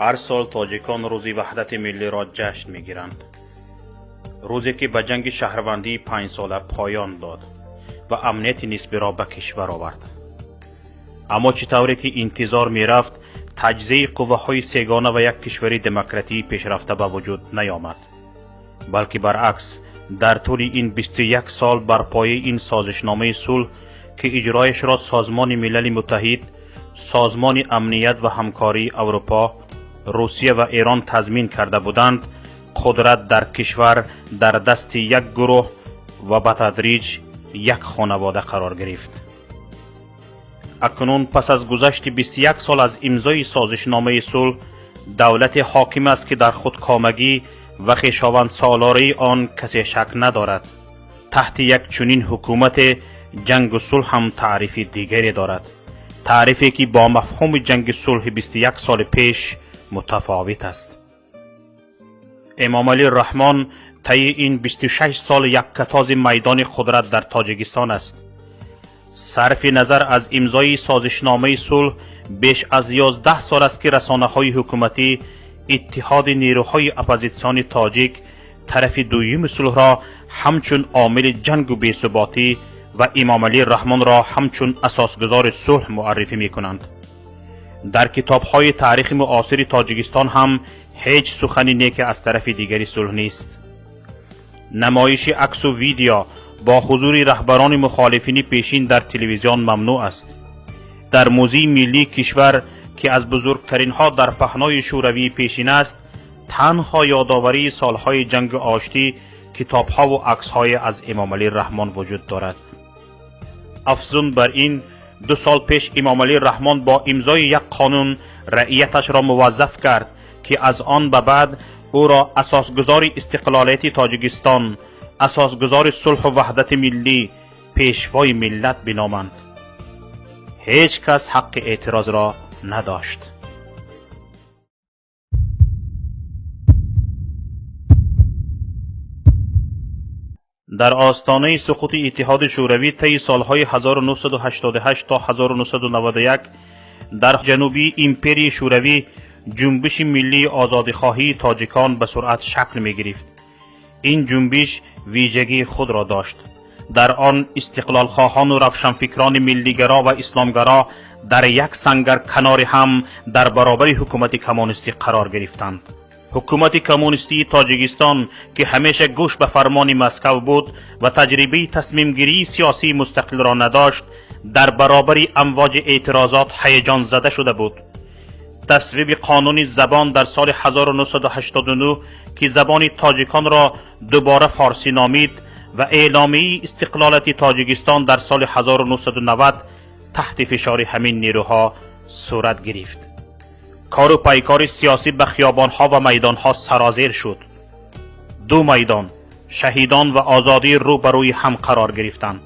هر سال تاجیکان روز وحدت ملی را جشن میگیرند. روزی که به جنگ شهروندی 5 ساله پایان داد و امنیت نسبی را به کشور آورد. اما چطوری که انتظار میرفت تجزیه قوه‌های سگانه و یک کشوری دموکراتی پیشرفته به وجود نیامد، بلکه برعکس در طول این 21 سال بر پایه این سازشنامه صلح که اجرایش را سازمان ملل متحد، سازمان امنیت و همکاری اروپا، روسیه و ایران تضمین کرده بودند، قدرت در کشور در دست یک گروه و به تدریج یک خانواده قرار گرفت. اکنون پس از گذشت 21 سال از امضای سازشنامه صلح، دولت حاکم است که در خودکامگی و خویشاوند سالاری آن کسی شک ندارد. تحت یک چنین حکومت جنگ و صلح هم تعریف دیگری دارد، تعریفی که با مفهوم جنگ صلح 21 سال پیش متفاوت است. امام علی رحمان طی این 26 سال یک کتاز میدان قدرت در تاجیکستان است. صرف نظر از امضای سازشنامه صلح بیش از 11 سال است که رسانه‌های حکومتی اتحاد نیروهای اپوزیسیون تاجیک طرف دویم صلح را همچون عامل جنگ و بی‌ثباتی و امام علی رحمان را همچون اساسگذار صلح معرفی می‌کنند. در کتاب‌های تاریخ معاصر تاجیکستان هم هیچ سخنی نیک از طرف دیگری صلح نیست. نمایش عکس و ویدیو با حضور رهبران مخالفین پیشین در تلویزیون ممنوع است. در موزه ملی کشور که از بزرگترین ها در پهنای شوروی پیشین است، تنها یادآوری سالهای جنگ آشتی کتاب‌ها و عکس‌های از امام علی رحمان وجود دارد. افزون بر این، 2 سال پیش امام علی رحمان با امضای یک قانون رعیتش را موظف کرد که از آن به بعد او را اساسگذار استقلالیت تاجیکستان، اساسگذار صلح و وحدت ملی، پیشوای ملت بنامند. هیچ کس حق اعتراض را نداشت. در آستانه سقوط اتحاد شوروی طی سالهای 1988 تا 1991 در جنوبی امپری شوروی جنبش ملی آزادیخواهی تاجیکان به سرعت شکل می گرفت. این جنبش ویژگی خود را داشت. در آن استقلال خواهان و روشنفکران ملیگرا و اسلامگرا در یک سنگر کنار هم در برابر حکومت کمونیستی قرار گرفتند. حکومت کمونیستی تاجیکستان که همیشه گوش به فرمان مسکو بود و تجربه تصمیم گیری سیاسی مستقل را نداشت، در برابر امواج اعتراضات هیجان زده شده بود. تصویب قانون زبان در سال 1989 که زبان تاجیکان را دوباره فارسی نامید و اعلامیه استقلالت تاجیکستان در سال 1990 تحت فشار همین نیروها صورت گرفت. کار و پیکار سیاسی به خیابانها و میدانها سرازیر شد. 2 میدان، شهیدان و آزادی روبروی هم قرار گرفتند.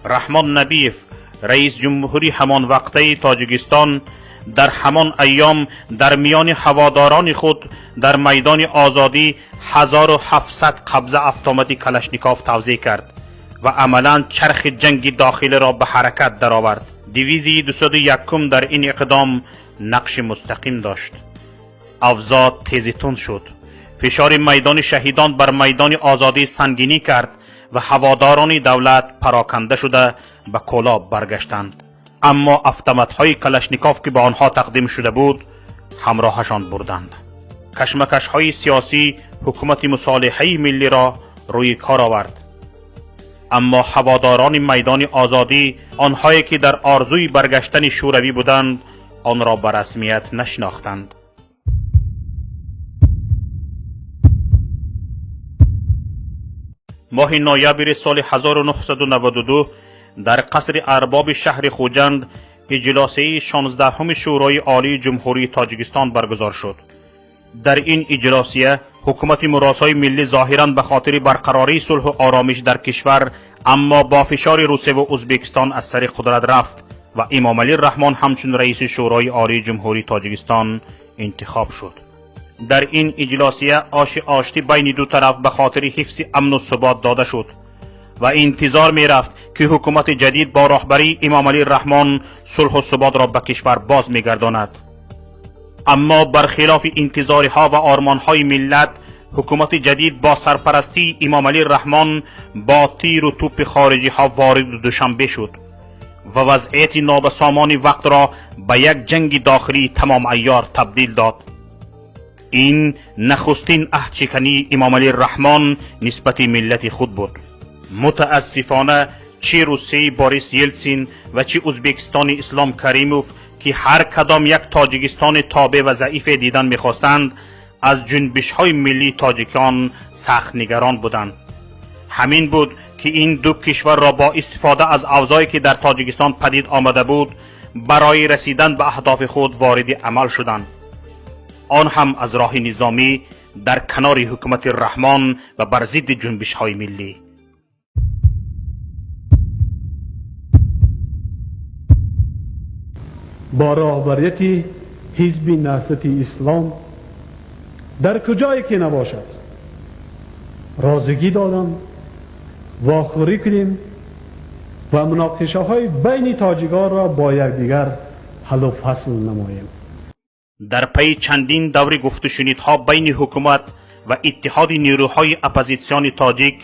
رحمان نبیف، رئیس جمهوری همان وقته تاجیکستان، در همان ایام در میان هواداران خود در میدان آزادی 1700 قبضه اتوماتیک کلاشنیکوف توزیع کرد و عملاً چرخ جنگ داخلی را به حرکت درآورد. دیویزی 201 در این اقدام نقش مستقیم داشت. اوضاع تیزتون شد. فشار میدان شهیدان بر میدان آزادی سنگینی کرد و هواداران دولت پراکنده شده به کلاب برگشتند. اما اتومات‌های کلاشنیکوف که به آنها تقدیم شده بود همراهشان بردند. کشمکش‌های سیاسی حکومت مصالحه ملی را روی کار آورد. اما هواداران میدان آزادی، آنهایی که در آرزوی برگشتن شوروی بودند، آن را به رسمیت نشناختند. ماه نوامبر سال 1992 در قصر ارباب شهر خوجند اجلاسی 16 شورای عالی جمهوری تاجیکستان برگزار شد. در این اجلاسیه حکومت مراسای ملی ظاهراً به خاطر برقراری صلح و آرامش در کشور، اما با فشار روسیه و ازبکستان از سر قدرت رفت و امام علی رحمان همچون رئیس شورای عالی جمهوری تاجیکستان انتخاب شد. در این اجلاسیه آشتی بین دو طرف به خاطر حفظ امن و ثبات داده شد و انتظار می رفت که حکومت جدید با رهبری امام علی رحمان صلح و ثبات را به کشور باز می گرداند. اما برخلاف انتظارها و آرمانهای ملت، حکومت جدید با سرپرستی امام علی رحمان با تیر و توپ خارجی ها وارد دوشنبه شد و وضعیت نابسامان وقت را به یک جنگ داخلی تمام عیار تبدیل داد. این نخستین عهدشکنی امام علی رحمان نسبت ملت خود بود. متاسفانه چه روسیه بوریس یلتسین و چه ازبکستان اسلام کریموف که هر کدام یک تاجیکستان تابع و ضعیف دیدن میخواستند، از جنبش های ملی تاجیکان سخت نگران بودند. همین بود که این دو کشور را با استفاده از اوضاعی که در تاجیکستان پدید آمده بود برای رسیدن به اهداف خود وارد عمل شدند، آن هم از راه نظامی در کنار حکومت رحمان و بر ضد جنبش های ملی. با رهبریت حزب نهضت اسلام در کجایی که نباشد رازگی دادم، واخوری کنیم و مناقشه های بین تاجیکان را با یکدیگر حل و فصل نماییم. در پی چندین دور گفت و شنیدها بین حکومت و اتحاد نیروهای اپوزیسیون تاجیک،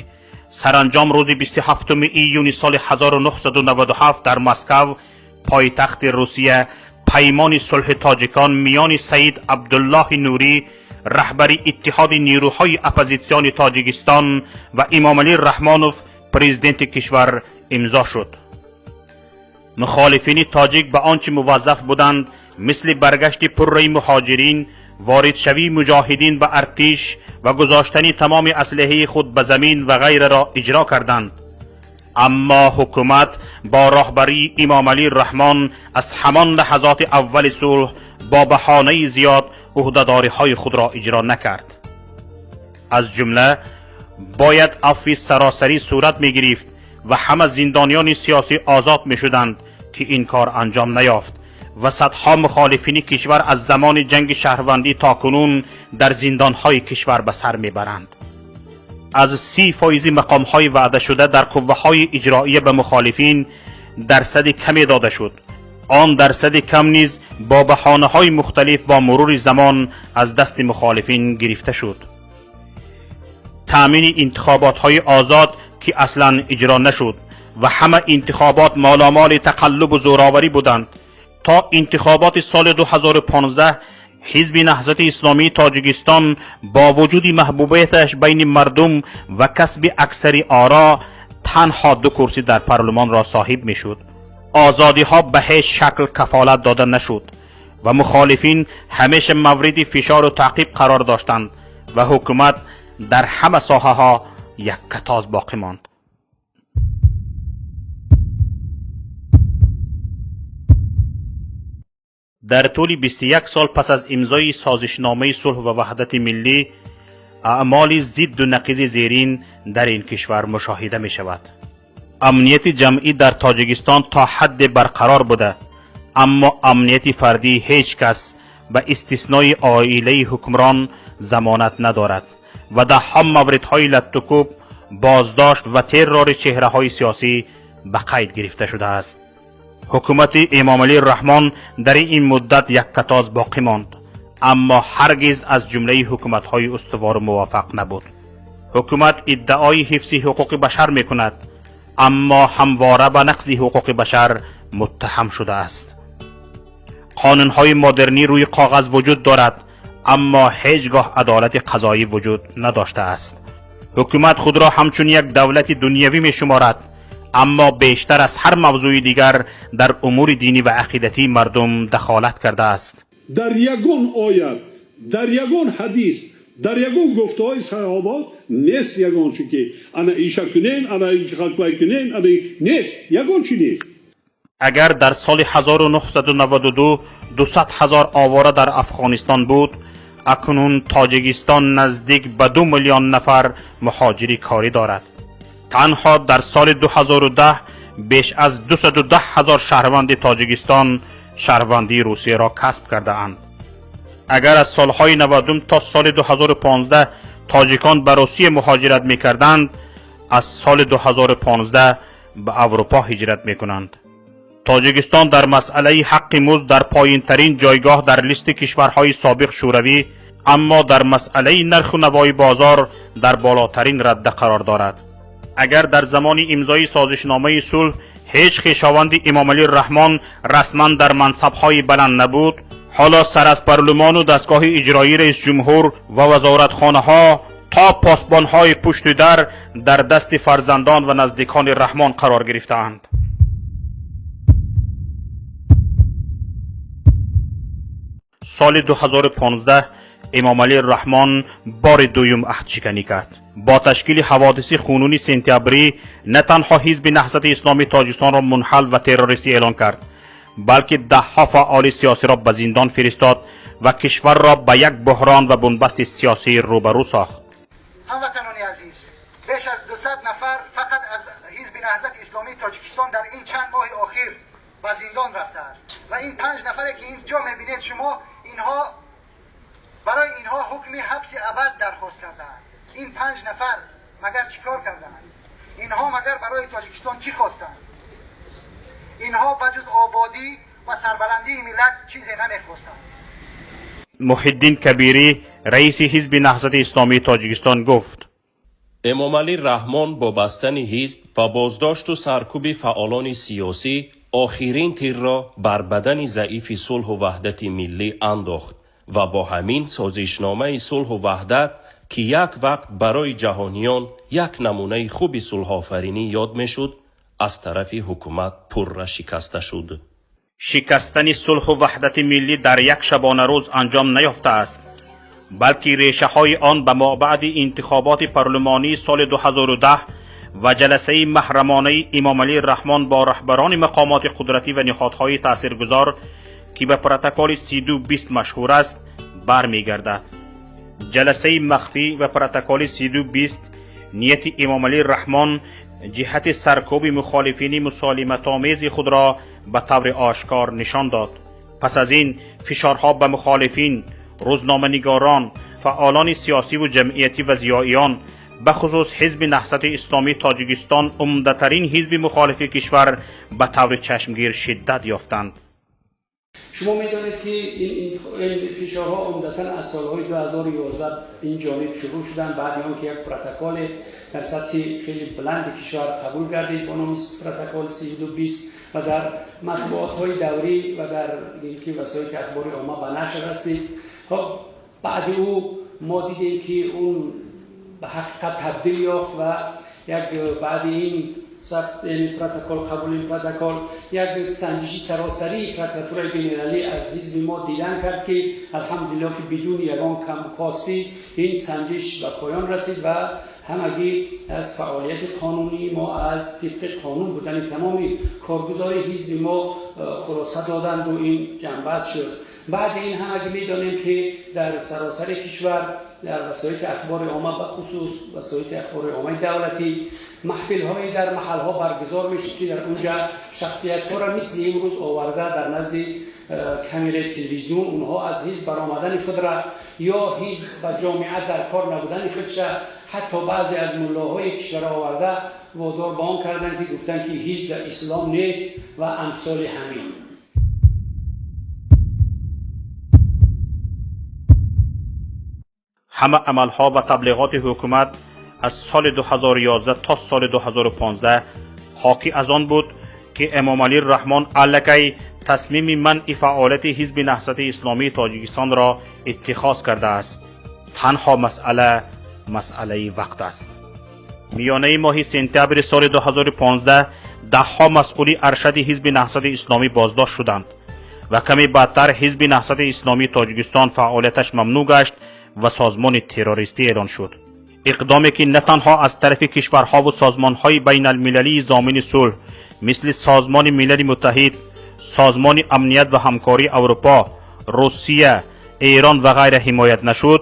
سرانجام روز 27 ایون سال 1997 در مسکو پایتخت روسیه پیمان صلح تاجیکان میان سید عبدالله نوری رهبر اتحاد نیروهای اپوزیسیون تاجیکستان و امام علی رحمانوف پرزیدنت کشور امضا شد. مخالفین تاجیک به آنچه موظف بودند مثل برگشت پررای مهاجرین، وارد شوی مجاهدین به ارتش و گذاشتن تمام اسلحه خود به زمین و غیره را اجرا کردند. اما حکومت با رهبری امام علی رحمان از همان لحظات اول صلح با بهانه زیاد عهدهداری‌های خود را اجرا نکرد. از جمله باید عفو سراسری صورت می گرفت و همه زندانیان سیاسی آزاد می شدند که این کار انجام نیافت و صدها مخالفین کشور از زمان جنگ شهروندی تا کنون در زندانهای کشور به سر می برند. از 30% مقامهای وعده شده در قوه‌های اجراییه به مخالفین درصد کمی داده شد. آن درصد کم نیز با بهانه‌های مختلف با مرور زمان از دست مخالفین گرفته شد. تأمین انتخابات‌های آزاد که اصلاً اجرا نشد و همه انتخابات مالامال تقلب و زوراوری بودند. تا انتخابات سال 2015 حزب نهضت اسلامی تاجیکستان با وجود محبوبیتش بین مردم و کسب اکثر آرا تنها 2 کرسی در پارلمان را صاحب می شد. آزادی ها به هیچ شکل کفالت داده نشد و مخالفین همیشه مورد فشار و تعقیب قرار داشتند و حکومت در همه ساحه ها یک کتاز باقی ماند. در طول 21 سال پس از امضای سازشنامه صلح و وحدت ملی، اعمال ضد و نقیض زیرین در این کشور مشاهده می شود. امنیت جمعی در تاجیکستان تا حد برقرار بوده، اما امنیت فردی هیچ کس به استثنای عائله حکمران ضمانت ندارد و در هم موردهای لطوکوب، بازداشت و ترور چهره های سیاسی به قید گرفته شده است. حکومت امام علی رحمان در این مدت یک کتاز باقی ماند، اما هرگز از جمله حکومت‌های استوار موافق نبود. حکومت ادعای حفظ حقوق بشر می‌کند، اما همواره به نقض حقوق بشر متهم شده است. قانون‌های مدرنی روی کاغذ وجود دارد، اما هیچگاه عدالت قضایی وجود نداشته است. حکومت خود را همچون یک دولت دنیوی می‌شمارد، اما بیشتر از هر موضوع دیگر در امور دینی و عقیدتی مردم دخالت کرده است. در یگان آیت، در یگان حدیث، در یگان گفته های صحابه نیست یگان چی که انا ایشا کنین، انا خلقای کنین، انا نیست یگان چی نیست. اگر در سال 1992 200,000 آواره در افغانستان بود، اکنون تاجیکستان نزدیک به 2 میلیون نفر مهاجری کاری دارد. تنها در سال 2010 بیش از 210,000 شهروند تاجیکستان شهروندی روسیه را کسب کرده اند. اگر از سالهای 90 تا سال 2015 تاجیکان به روسیه مهاجرت می‌کردند، از سال 2015 به اروپا هجرت می‌کنند. تاجیکستان در مسئله حق مزد در پایین ترین جایگاه در لیست کشورهای سابق شوروی، اما در مسئله نرخ و نوای بازار در بالاترین رده قرار دارد. اگر در زمان امضای سازشنامه صلح هیچ خویشاوند امام علی الرحمن رسما در منصب‌های بلند نبود، حالا سر از پارلمان و دستگاه اجرایی رئیس جمهور و وزارتخانه‌ها تا پاسبان‌های پشت در دست فرزندان و نزدیکان رحمان قرار گرفتند. سال 2015 امام علی الرحمن بار دوم عهد شکنی کرد. با تشکیل حوادث خونین سپتامبری نه تنها حزب نهضت اسلامی تاجیکستان را منحل و تروریستی اعلان کرد، بلکه ده‌ها فعال سیاسی را به زندان فرستاد و کشور را به یک بحران و بنبست سیاسی روبرو ساخت. هموطنان عزیز، بیش از 200 نفر فقط از حزب نهضت اسلامی تاجیکستان در این چند ماه اخیر به زندان رفته است و این 5 نفری که اینجا می‌بینید شما، اینها برای اینها حکم حبس ابد درخواست کردند. این 5 نفر مگر چیکار کردند؟ اینها مگر برای تاجیکستان چی خواستند؟ اینها بجز آبادی و سربلندی ملت چیزی نمیخواستند. محی الدین کبیری رئیس حزب نهضت اسلامی تاجیکستان گفت: امام علی الرحمن با بستن حزب و بازداشت و سرکوب فعالان سیاسی آخرین تیر را بر بدن ضعیف صلح و وحدت ملی انداخت و با همین سازشنامه صلح و وحدت که یک وقت برای جهانیان یک نمونه خوب صلح آفرینی یاد میشد، از طرف حکومت پر شکسته شد. شکستن صلح و وحدت ملی در یک شبانه روز انجام نیافته است، بلکه ریشه های آن به مابعد انتخابات پارلمانی سال 2010 و جلسه محرمانه امام علی الرحمن با رهبران مقامات قدرتی و نهادهای تاثیرگذار که به پروتکل 3220 مشهور است برمیگردد. جلسه مخفی و پروتکل 3220 نیت امام علی الرحمن جهت سرکوب مخالفین مسالمت آمیز خود را به طور آشکار نشان داد. پس از این فشارها به مخالفین، روزنامه‌نگاران، فعالان سیاسی و جمعیتی و ضیائیان، به خصوص حزب نهضت اسلامی تاجیکستان عمده‌ترین حزب مخالف کشور، به طور چشمگیر شدت یافتند. شما میدانید که این فشارها عمدتاً از سالهای 2011 این جانب شروع شدن، بعد آنکه یک پروتکل در سطح خیلی بلند کشور قبول گردید با نام پروتکل 3220 و در مطبوعات‌های دولتی و در وسایل اخباری عامه به نشر رسید. خب بعد او ما دیدیم که اون به حقیقت تبدیل یافت و بعد این پروتکل قبول این پروتکل یک سنجشی سراسری پروتکل بین‌المللی از حزب ما دیدن کرد که الحمدلله که بدون یگان کم کاستی این سنجش به پایان رسید و همگی از فعالیت قانونی ما از طبق قانون بودن تمام کارگزاری حزب ما خلاصه دادند و این جنبست شد. بعد این همگی میدانیم که در سراسر کشور در وسایل اخبار عامه به خصوص وسایل اخبار عامه دولتی محفل‌های در محل‌ها برگزار میشه که در اونجا شخصیت‌ها را مثل امروز آورده در نزد کامرای تلویزیون اونها از حزب برآمدن خود را یا حزب و جامعه در کار نبودن خودش، حتی بعضی از ملاهای کشور آورده وادار به آن کردند که گفتند که حزب اسلام نیست و امثال همین. همه عملها و تبلیغات حکومت از سال 2011 تا سال 2015 حاکی از آن بود که امام علی الرحمن الکی تصمیم منع فعالیت حزب نهضت اسلامی تاجیکستان را اتخاذ کرده است. تنها مسئله وقت است. میانه ماه سپتامبر سال 2015 ده‌ها مسئول ارشد حزب نهضت اسلامی بازداشت شدند و کمی بعدتر حزب نهضت اسلامی تاجیکستان فعالیتش ممنوع گشت و سازمان تروریستی اعلان شد. اقدامی که نه تنها از طرف کشورها و سازمانهای بین المللی ضامن صلح مثل سازمان ملل متحد، سازمان امنیت و همکاری اروپا، روسیه، ایران و غیره حمایت نشد،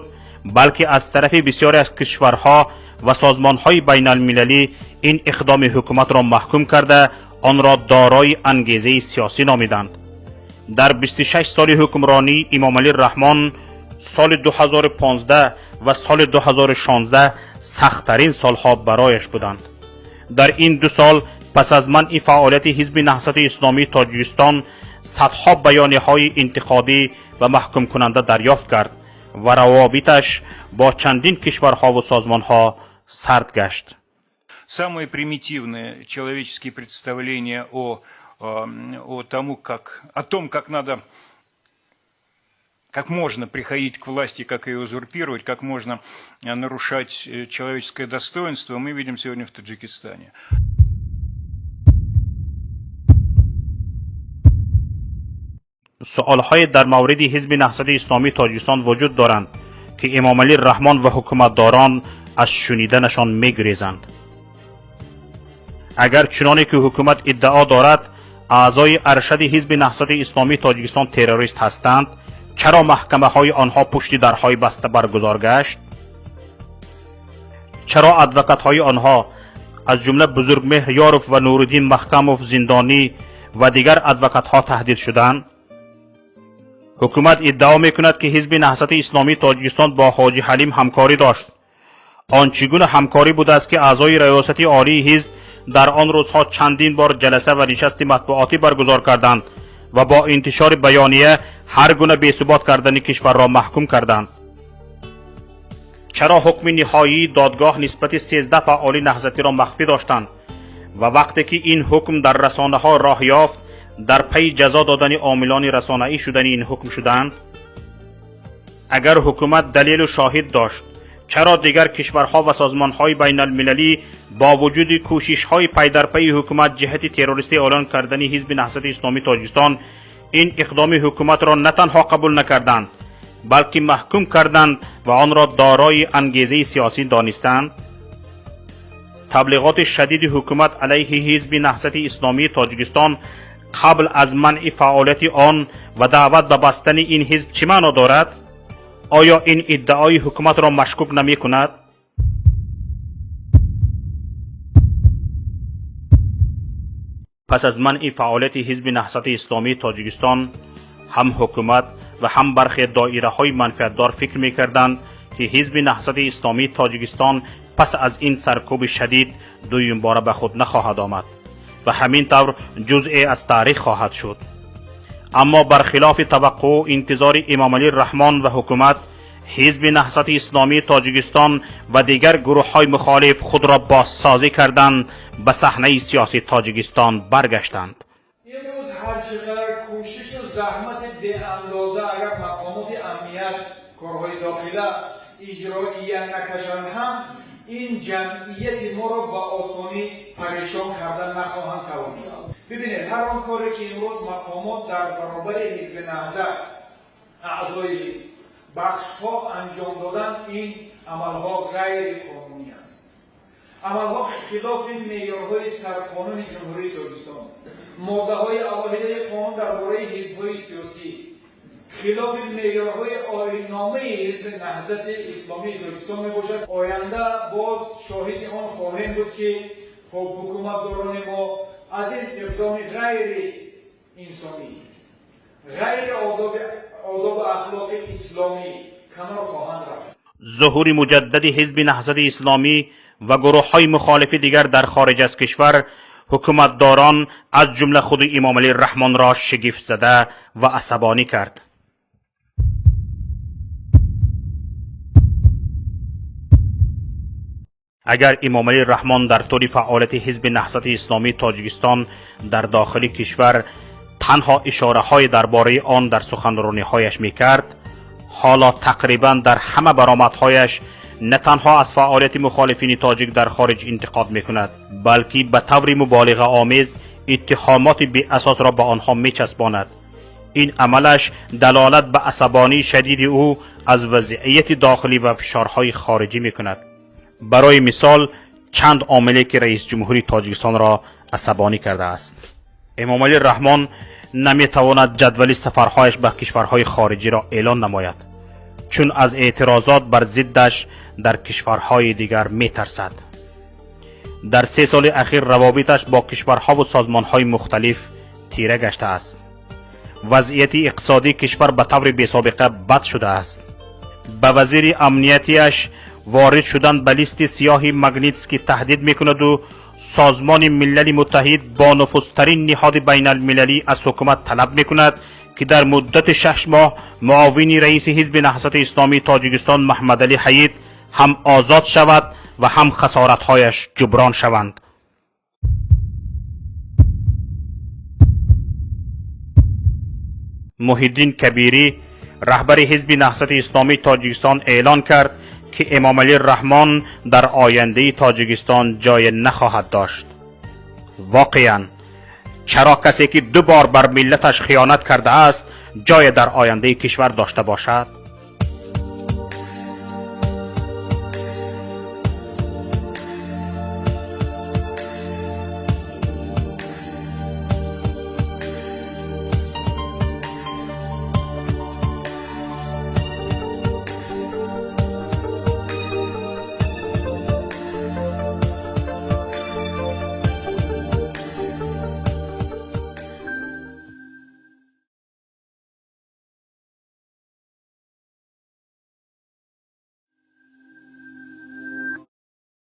بلکه از طرف بسیاری از کشورها و سازمانهای بین المللی این اقدام حکومت را محکوم کرده آن را دارای انگیزه سیاسی نامیدند. در 26 سال حکمرانی امام علی الرحمن سال 2015 و سال 2016 سخت‌ترین سالها برایش بودند. در این 2 سال پس از منع فعالیت حزب نهضت اسلامی تاجیکستان صدها بیانیه‌های انتقادی و محکوم کننده دریافت کرد و روابطش با چندین کشورها و سازمانها سرد گشت. Самые примитивные человеческие представления о том, как можно приходить к власти, как ее узурпировать, как можно нарушать человеческое достоинство, мы видим сегодня в Таджикистане. سوالهای در مورد حزب نهضت اسلامی تاجیکستان وجود دارند که امام علی رحمان و حکومتداران از شنیدنشان میگریزند. اگر چنانه که حکومت ادعا دارد اعضای ارشد حزب نهضت اسلامی تاجیکستان تروریست هستند، چرا محکمه های آنها پشت درهای بسته برگزار گشت؟ چرا ادوکات های آنها از جمله بزرگمهر یاروف و نورالدین محکموف زندانی و دیگر ادوکات ها تهدید شدند؟ حکومت ادعا میکند که حزب نهضت اسلامی تاجیکستان با حاجی حلیم همکاری داشت. آن چگونه همکاری بوده است که اعضای ریاستی عالی حزب در آن روزها چندین بار جلسه و نشست مطبوعاتی برگزار کردند و با انتشار بیانیه هر گونه بی‌ثبات کردن کشور را محکوم کردند؟ چرا حکم نهایی دادگاه نسبت 13 فعال نهضتی را مخفی داشتند و وقتی که این حکم در رسانه ها راه یافت در پی جزا دادن عاملان رسانه‌ای شدن این حکم شدند؟ اگر حکومت دلیل و شاهد داشت، چرا دیگر کشورها و سازمانهای بین المللی با وجود کوشش‌های پی در پی حکومت جهت تروریستی اعلان کردن حزب نهضت اسلامی تاجیکستان این اقدام حکومت را نه تنها قبول نکردند بلکه محکوم کردند و آن را دارای انگیزه سیاسی دانستند؟ تبلیغات شدید حکومت علیه حزب نهضت اسلامی تاجیکستان قبل از منع فعالیت آن و دعوت به بستن این حزب چه معنا دارد؟ آیا این ادعای حکومت را مشکوک نمی کند؟ پس از منع فعالیت حزب نهضت اسلامی تاجیکستان هم حکومت و هم برخی دایره های منفعتدار فکر می کردند که حزب نهضت اسلامی تاجیکستان پس از این سرکوب شدید دویم باره به خود نخواهد آمد و همین طور جزئی از تاریخ خواهد شد. اما برخلاف توقع و انتظار امام علی رحمان و حکومت، حزب نهضت اسلامی تاجیکستان و دیگر گروه های مخالف خود را بازسازی کردند، به صحنه سیاسی تاجیکستان برگشتند. امروز هر چقدر کوشش و زحمت به اندازه اگر مقامات امنیت کارهای داخله اجرایی نکشند هم این جمعیت ما را با آسانی پریشان کردن نخواهند توانست. ببینید هر آن کاری که امروز مقامات در برابر حزب نهضت اعضای حزب بخش‌ها انجام دادن، این عملها غیر قانونی است. عملها خلاف معیارهای سرقانون جمهوری تاجیکستان، ماده‌های علاهده قانون درباره حزب‌های سیاسی، خلاف معیارهای آیین‌نامه حزب نهضت اسلامی تاجیکستان میباشد. آینده باز شاهد آن خواهیم بود که حکومتداران ما از این اقدام غیر انسانی، غیر آداب اخلاق اسلامی کنار خواهند رفت. ظهور مجدد حزب نهضت اسلامی و گروه های مخالف دیگر در خارج از کشور حکومتداران از جمله خود امام علی رحمان را شگفت زده و عصبانی کرد. اگر امام علی رحمان در طول فعالیت حزب نهضت اسلامی تاجیکستان در داخل کشور تنها اشاره های درباره آن در سخنرانی هایش میکرد، حالا تقریبا در همه برآمدهایش نه تنها از فعالیت مخالفین تاجیک در خارج انتقاد میکند بلکه به طور مبالغه آمیز اتهامات بی اساس را به آنها میچسباند. این عملش دلالت به عصبانی شدید او از وضعیت داخلی و فشارهای خارجی میکند. برای مثال چند عاملی که رئیس جمهوری تاجیکستان را عصبانی کرده است. امام علی رحمان نمیتواند جدول سفرهایش به کشورهای خارجی را اعلان نماید چون از اعتراضات بر ضدش در کشورهای دیگر میترسد. در 3 سال اخیر روابطش با کشورها و سازمانهای مختلف تیره گشته است. وضعیت اقتصادی کشور به طور بی‌سابقه بد شده است. به وزیر امنیتیش وارد شدن به لیست سیاه مگنیتسکی تهدید میکند و سازمان ملل متحد با نفوذترین نهاد بین المللی از حکومت طلب میکند که در مدت 6 ماه معاون رئیس حزب نهضت اسلامی تاجیکستان محمد علی حید هم آزاد شود و هم خسارت‌هایش جبران شوند. محی الدین کبیری رهبر حزب نهضت اسلامی تاجیکستان اعلان کرد که امام علی الرحمن در آینده تاجیکستان جای نخواهد داشت. واقعاً چرا کسی که 2 بار بر ملتش خیانت کرده است جای در آینده کشور داشته باشد؟